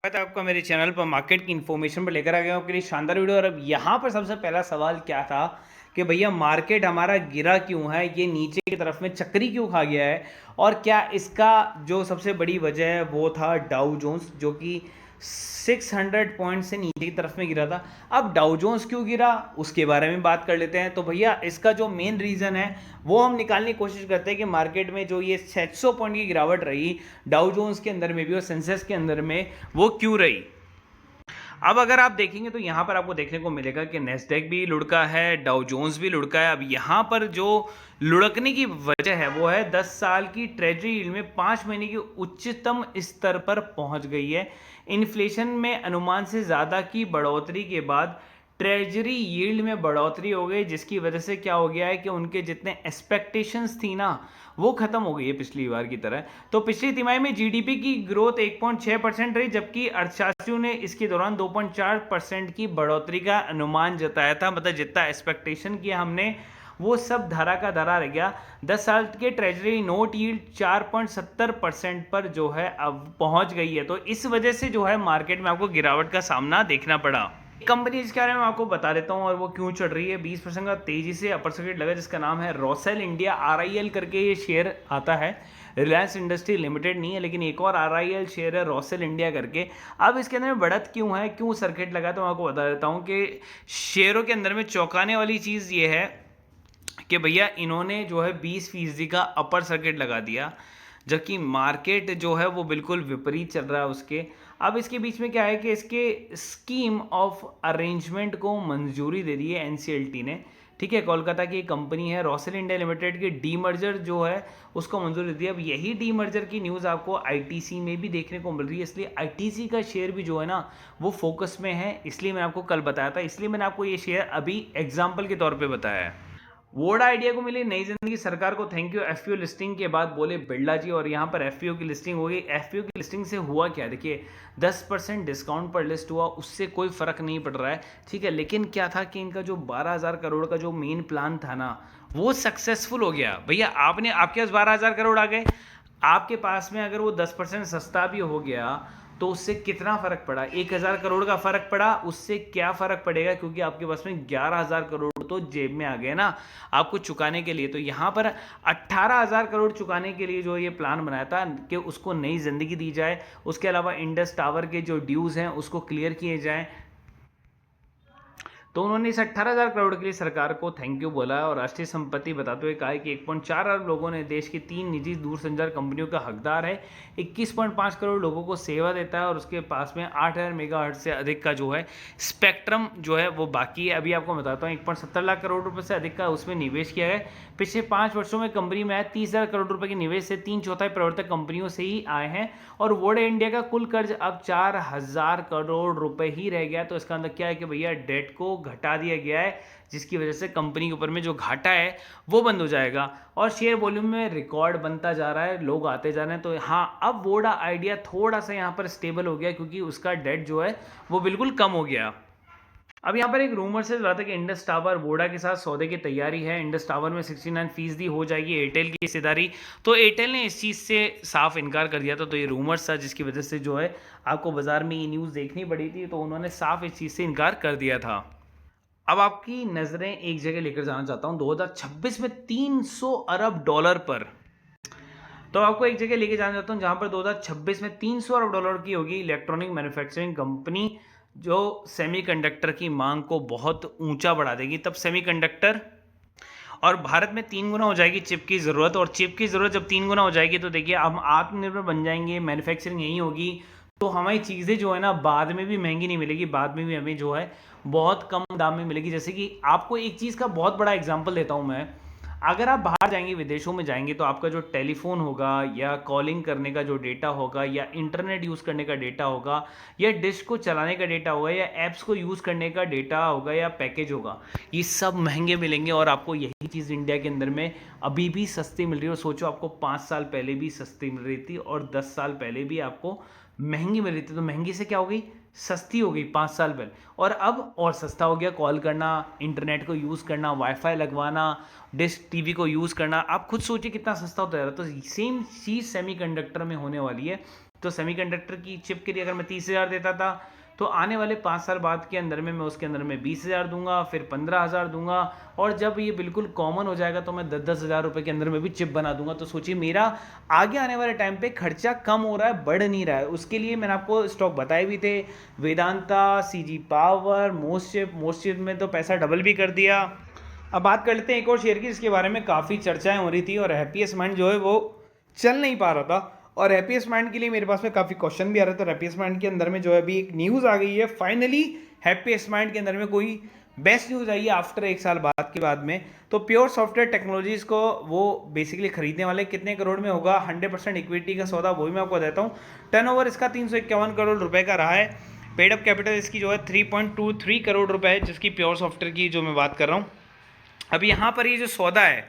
स्वागत है आपका मेरे चैनल पर मार्केट की इन्फॉर्मेशन पर लेकर आ गया हूँ आपके लिए शानदार वीडियो। और अब यहाँ पर सबसे पहला सवाल क्या था कि भैया मार्केट हमारा गिरा क्यों है, ये नीचे की तरफ में चक्री क्यों खा गया है, और क्या इसका जो सबसे बड़ी वजह है वो था डाउ जोन्स जो कि 600 पॉइंट से नीचे की तरफ में गिरा था। अब डाउ जोन्स क्यों गिरा उसके बारे में बात कर लेते हैं। तो भैया इसका जो मेन रीज़न है वो हम निकालने की कोशिश करते हैं कि मार्केट में जो ये 600 पॉइंट की गिरावट रही डाउ जोन्स के अंदर में भी और सेंसेक्स के अंदर में, वो क्यों रही। अब अगर आप देखेंगे तो यहाँ पर आपको देखने को मिलेगा कि नेस्डेक भी लुढ़का है, डाउ जोन्स भी लुढ़का है। अब यहाँ पर जो लुढ़कने की वजह है वो है 10 साल की ट्रेजरी यील्ड में 5 महीने की उच्चतम स्तर पर पहुंच गई है। इन्फ्लेशन में अनुमान से ज़्यादा की बढ़ोतरी के बाद ट्रेजरी यील्ड में बढ़ोतरी हो गई, जिसकी वजह से क्या हो गया है कि उनके जितने एक्सपेक्टेशंस थी ना वो खत्म हो गई है पिछली बार की तरह। तो पिछली तिमाही में जीडीपी की ग्रोथ 1.6% रही, जबकि अर्थशास्त्रियों ने इसके दौरान 2.4% की बढ़ोतरी का अनुमान जताया था। मतलब जितना एक्सपेक्टेशन किया हमने वो सब धरा का धरा रह गया। 10 साल के ट्रेजरी नोट यील्ड 4.70% पर जो है अब पहुंच गई है। तो इस वजह से जो है मार्केट में आपको गिरावट का सामना देखना पड़ा। कंपनी जिसके बारे में आपको बता देता हूँ और वो क्यों चढ़ रही है। 20% का तेजी से अपर सर्किट लगा, जिसका नाम है रोसेल इंडिया, RIL करके ये शेयर आता है। रिलायंस इंडस्ट्री लिमिटेड नहीं है, लेकिन एक और RIL शेयर है रोसेल इंडिया करके। अब इसके अंदर में बढ़त क्यों है, क्यों सर्किट लगा, तो मैं आपको बता देता हूँ कि शेयरों के अंदर में चौंकाने वाली चीज़ ये है कि भैया इन्होंने जो है 20% का अपर सर्किट लगा दिया, जबकि मार्केट जो है वो बिल्कुल विपरीत चल रहा है उसके। अब इसके बीच में क्या है कि इसके स्कीम ऑफ अरेंजमेंट को मंजूरी दे दी है NCLT ने। ठीक है, कोलकाता की एक कंपनी है रोसेल इंडिया लिमिटेड की डीमर्जर जो है उसको मंजूरी दी है। अब यही डीमर्जर की न्यूज़ आपको ITC में भी देखने को मिल रही है, इसलिए ITC का शेयर भी जो है ना वो फोकस में है। इसलिए मैंने आपको कल बताया था, इसलिए मैंने आपको ये शेयर अभी एग्जाम्पल के तौर पर बताया है। वोडा आइडिया को मिली नई जिंदगी, सरकार को थैंक यू। FPO लिस्टिंग के बाद बोले बिरला जी, और यहाँ पर FPO की लिस्टिंग हो गई। FPO की लिस्टिंग से हुआ क्या, देखिए 10% डिस्काउंट पर लिस्ट हुआ, उससे कोई फर्क नहीं पड़ रहा है। ठीक है, लेकिन क्या था कि इनका जो 12,000 करोड़ का जो मेन प्लान था ना वो सक्सेसफुल हो गया। भैया आपके पास 12,000 करोड़ आ गए, आपके पास में अगर वो 10% सस्ता भी हो गया तो उससे कितना फर्क पड़ा, 1,000 करोड़ का फर्क पड़ा। उससे क्या फर्क पड़ेगा, क्योंकि आपके पास में 11,000 करोड़ तो जेब में आ गए ना आपको चुकाने के लिए। तो यहाँ पर 18,000 करोड़ चुकाने के लिए जो ये प्लान बनाया था कि उसको नई जिंदगी दी जाए, उसके अलावा इंडस टावर के जो ड्यूज हैं उसको क्लियर किए जाएं। तो उन्होंने इस 18,000 करोड़ के लिए सरकार को थैंक यू बोला और राष्ट्रीय संपत्ति बताते हुए कहा कि 1.4 अरब लोगों ने देश की 3 निजी दूरसंचार कंपनियों का हकदार है, 21.5 करोड़ लोगों को सेवा देता है और उसके पास में 8,000 मेगाहर्ट्ज से अधिक का जो है स्पेक्ट्रम जो है वो बाकी है। अभी आपको बताता हूँ 1.70 लाख करोड़ रुपये से अधिक का उसमें निवेश किया है। पिछले 5 वर्षों में कंपनी में आया 30,000 करोड़ रुपये के निवेश से 3/4 प्रवर्तक कंपनियों से ही आए हैं और वोडा इंडिया का कुल कर्ज अब 4,000 करोड़ रुपए ही रह गया। तो इसका अंदर क्या है कि भैया डेट को घटा दिया गया है, जिसकी वजह से कंपनी के ऊपर में जो घाटा है वो बंद हो जाएगा और शेयर वॉल्यूम में रिकॉर्ड बनता जा रहा है, लोग आते जा रहे हैं। तो हाँ, अब वोडा आइडिया थोड़ा सा यहाँ पर स्टेबल हो गया क्योंकि उसका डेट जो है वो बिल्कुल कम हो गया। अब यहाँ पर एक रूमर से रहा था कि इंडस टावर वोडा के साथ सौदे की तैयारी है। इंडस टावर में 69% हो जाएगी एयरटेल की हिस्सेदारी। तो एयरटेल ने इस चीज़ से साफ इनकार कर दिया था। तो ये रूमर्स था जिसकी वजह से जो है आपको बाजार में ये न्यूज़ देखनी पड़ी थी, तो उन्होंने साफ इस चीज़ से इनकार कर दिया था। अब आपकी नज़रें एक जगह लेकर जाना चाहता हूँ 2026 में 300 अरब डॉलर पर। तो आपको एक जगह लेके जाना चाहता हूँ जहाँ पर 2026 में 300 अरब डॉलर की होगी इलेक्ट्रॉनिक मैन्युफैक्चरिंग कंपनी, जो सेमीकंडक्टर की मांग को बहुत ऊंचा बढ़ा देगी। तब सेमीकंडक्टर और भारत में 3 गुना हो जाएगी चिप की ज़रूरत, और चिप की ज़रूरत जब 3 गुना हो जाएगी तो देखिए हम आत्मनिर्भर बन जाएंगे, मैन्युफैक्चरिंग यहीं होगी। तो हमारी चीज़ें जो है ना बाद में भी महंगी नहीं मिलेगी, बाद में भी हमें जो है बहुत कम दाम में मिलेगी। जैसे कि आपको एक चीज़ का बहुत बड़ा एग्जांपल देता हूँ मैं। अगर आप बाहर जाएंगे, विदेशों में जाएंगे, तो आपका जो टेलीफोन होगा या कॉलिंग करने का जो डेटा होगा या इंटरनेट यूज़ करने का डेटा होगा या डिश को चलाने का डेटा होगा या ऐप्स को यूज़ करने का डेटा होगा या पैकेज होगा, ये सब महंगे मिलेंगे और आपको यही चीज़ इंडिया के अंदर में अभी भी सस्ती मिल रही है। और सोचो, आपको 5 साल पहले भी सस्ती मिल रही थी और 10 साल पहले भी आपको महंगी मिल रही थी। तो महंगी से क्या हो गई, सस्ती हो गई 5 साल पहले, और अब और सस्ता हो गया। कॉल करना, इंटरनेट को यूज़ करना, वाईफाई लगवाना, डिश टीवी को यूज़ करना, आप खुद सोचिए कितना सस्ता होता जा रहा है। तो सेम चीज़ सेमीकंडक्टर में होने वाली है। तो सेमीकंडक्टर की चिप के लिए अगर मैं 30,000 देता था, तो आने वाले 5 साल बाद के अंदर में मैं उसके अंदर में 20,000 दूंगा, फिर 15,000 दूंगा, और जब ये बिल्कुल कॉमन हो जाएगा तो मैं 10-10 हज़ार रुपये के अंदर में भी चिप बना दूंगा। तो सोचिए मेरा आगे आने वाले टाइम पे खर्चा कम हो रहा है, बढ़ नहीं रहा है। उसके लिए मैंने आपको स्टॉक बताए भी थे, वेदांता, सीजी पावर, मोस्टशिप में तो पैसा डबल भी कर दिया। अब बात कर लेते हैं एक और शेयर की जिसके बारे में काफ़ी चर्चाएं हो रही थी, और हैप्पीएस्ट माइंड जो है वो चल नहीं पा रहा था। और हैप्पीएस्ट माइंड के लिए मेरे पास में काफ़ी क्वेश्चन भी आ रहे थे। तो हैप्पीएस्ट माइंड के अंदर में जो है अभी एक न्यूज़ आ गई है, फाइनली हैप्पीएस्ट माइंड के अंदर में कोई बेस्ट न्यूज़ आई है आफ्टर 1 साल बाद के बाद में। तो प्योर सॉफ्टवेयर टेक्नोलॉजीज को वो बेसिकली खरीदने वाले कितने करोड़ में होगा, 100% इक्विटी का सौदा, वही मैं आपको देता हूँ। टर्नओवर इसका 351 करोड़ रुपए का रहा है। पेड अप कैपिटल इसकी जो है 3.23 करोड़ रुपए है, जिसकी प्योर सॉफ्टवेयर की जो मैं बात कर रहा हूँ। अब यहाँ पर ये जो सौदा है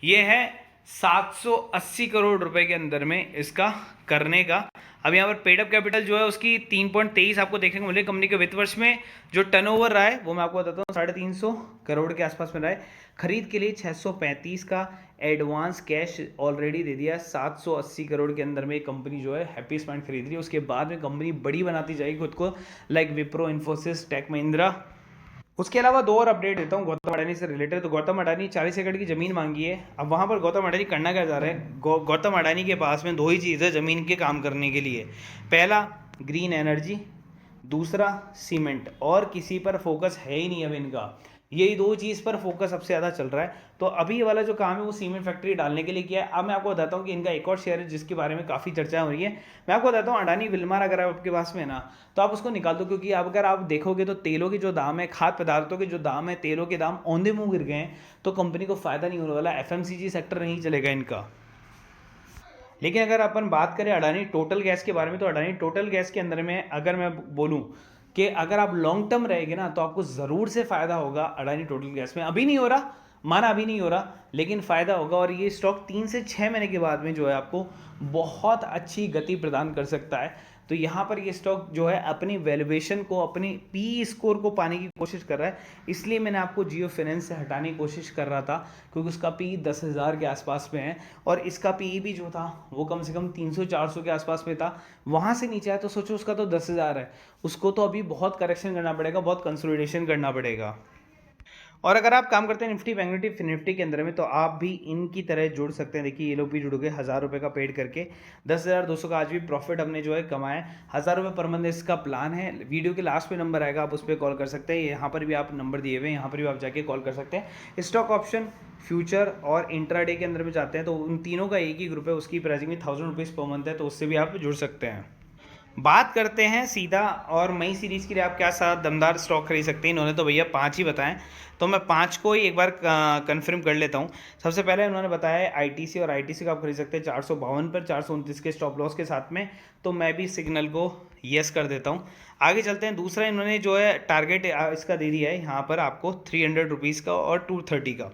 ये है 780 करोड़ रुपए के अंदर में इसका करने का। अब यहाँ पर पेडअप कैपिटल जो है उसकी 3.23 आपको देखने को मिले। कंपनी के वित्त वर्ष में जो टर्नओवर रहा है वो मैं आपको बताता हूँ 350 करोड़ के आसपास में रहा है। खरीद के लिए 635 का एडवांस कैश ऑलरेडी दे दिया। 780 करोड़ के अंदर में कंपनी जो है हैप्पीएस्ट माइंड खरीद रही है। उसके बाद में कंपनी बड़ी बनाती जाएगी खुद को, लाइक विप्रो, इन्फोसिस, टेक महिंद्रा। उसके अलावा दो और अपडेट देता हूँ गौतम अडानी से रिलेटेड। तो गौतम अडानी 40 एकड़ की ज़मीन मांगी है। अब वहाँ पर गौतम अडानी करना क्या चाह रहे हैं, गौतम अडानी के पास में दो ही चीज़ है ज़मीन के काम करने के लिए। पहला ग्रीन एनर्जी, दूसरा सीमेंट, और किसी पर फोकस है ही नहीं अब इनका। यही दो चीज़ पर फोकस सबसे ज़्यादा चल रहा है। तो अभी ये वाला जो काम है वो सीमेंट फैक्ट्री डालने के लिए किया है। अब मैं आपको बताता हूँ कि इनका एक और शेयर है जिसके बारे में काफ़ी चर्चा हो रही है। मैं आपको बताता हूँ अडानी विल्मार अगर आपके पास में ना, तो आप उसको निकाल दो, क्योंकि अब अगर आप देखोगे तो तेलों के जो दाम है, खाद्य पदार्थों के जो दाम है, तेलों के दाम औंधे मुँह गिर गए हैं। तो कंपनी को फ़ायदा नहीं होने वाला, एफएमसीजी सेक्टर नहीं चलेगा इनका। लेकिन अगर अपन बात करें अडानी टोटल गैस के बारे में, तो अडानी टोटल गैस के अंदर में अगर मैं बोलूं कि अगर आप लॉन्ग टर्म रहेंगे ना तो आपको ज़रूर से फ़ायदा होगा अडानी टोटल गैस में। अभी नहीं हो रहा, माना अभी नहीं हो रहा, लेकिन फ़ायदा होगा। और ये स्टॉक 3 से 6 महीने के बाद में जो है आपको बहुत अच्छी गति प्रदान कर सकता है। तो यहाँ पर ये स्टॉक जो है अपनी वैल्यूएशन को, अपनी पी स्कोर को पाने की कोशिश कर रहा है। इसलिए मैंने आपको जियो फाइनेंस से हटाने की कोशिश कर रहा था, क्योंकि उसका पी 10,000 के आसपास में है, और इसका पी भी जो था वो कम से कम 300-400 के आसपास में था। वहाँ से नीचे आया तो सोचो उसका तो 10,000 है, उसको तो अभी बहुत करेक्शन करना पड़ेगा, बहुत कंसोलिडेशन करना पड़ेगा। और अगर आप काम करते हैं निफ्टी बैंक निफ्टी फिनिफ्टी के अंदर में, तो आप भी इनकी तरह जुड़ सकते हैं। देखिए ये लोग भी जुड़ गए 1,000 रुपये का पेड करके, 10,200 का आज भी प्रॉफिट हमने जो है कमाया है। 1,000 रुपये पर मंथ इसका प्लान है। वीडियो के लास्ट में नंबर आएगा, आप उस पर कॉल कर सकते हैं। यहाँ पर भी आप नंबर दिए हुए हैं, यहाँ पर भी आप जाके कॉल कर सकते हैं। स्टॉक ऑप्शन, फ्यूचर और इंट्राडे के अंदर में जाते हैं तो उन तीनों का एक ही ग्रुप है, उसकी प्राइसिंग भी 1,000 रुपीज़ पर मंथ है, तो उससे भी आप जुड़ सकते हैं। बात करते हैं सीधा, और मई सीरीज़ के लिए आप क्या साथ दमदार स्टॉक खरीद सकते हैं। इन्होंने तो भैया 5 ही बताएं, तो मैं 5 को ही एक बार कंफर्म कर लेता हूं। सबसे पहले उन्होंने बताया आईटीसी, और आईटीसी का आप खरीद सकते हैं 452 पर, 429 के स्टॉप लॉस के साथ में। तो मैं भी सिग्नल को येस कर देता हूं। आगे चलते हैं। दूसरा इन्होंने जो है टारगेट इसका दे दिया है यहाँ पर आपको 300 रुपीज़ का और 230 का।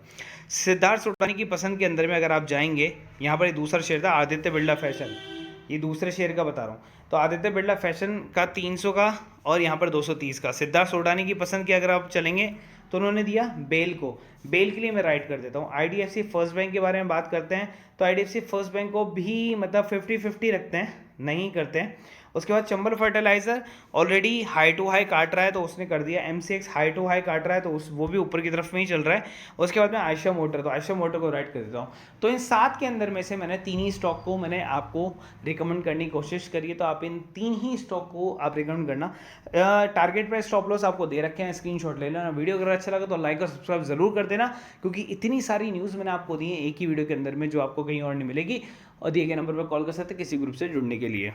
सिद्धार्थ सोटानी की पसंद के अंदर में अगर आप जाएंगे, यहाँ पर दूसरा शेयर था आदित्य बिरला फैशन, ये दूसरे शेयर का बता रहा हूँ। तो आदित्य बिरला फैशन का 300 का और यहाँ पर 230 का। सिद्धार्थ सोडानी की पसंद की अगर आप चलेंगे तो उन्होंने दिया बेल को। बेल के लिए मैं राइट कर देता हूँ। आईडीएफसी फर्स्ट बैंक के बारे में बात करते हैं, तो आईडीएफसी फर्स्ट बैंक को भी मतलब 50-50 रखते हैं, नहीं करते हैं। उसके बाद Chambal fertiliser already high to high काट रहा है तो उसने कर दिया। एमसीएक्स हाई टू हाई काट रहा है तो वो भी ऊपर की तरफ में ही चल रहा है। उसके बाद में आयशा मोटर, तो आयशा मोटर को राइट कर देता हूँ। तो इन 7 के अंदर में से मैंने 3 ही स्टॉक को मैंने आपको रिकमेंड करने की कोशिश करी है, तो आप इन 3 ही स्टॉक को आप रिकमेंड करना। टारगेट प्राइस स्टॉप लॉस आपको दे रखे हैं, स्क्रीनशॉट ले लेना। वीडियो अगर अच्छा लगा तो लाइक और सब्सक्राइब जरूर कर देना, क्योंकि इतनी सारी न्यूज़ मैंने आपको दी है एक ही वीडियो के अंदर में, जो आपको कहीं और नहीं मिलेगी। और दिए गए नंबर पर कॉल कर सकते हैं किसी ग्रुप से जुड़ने के लिए।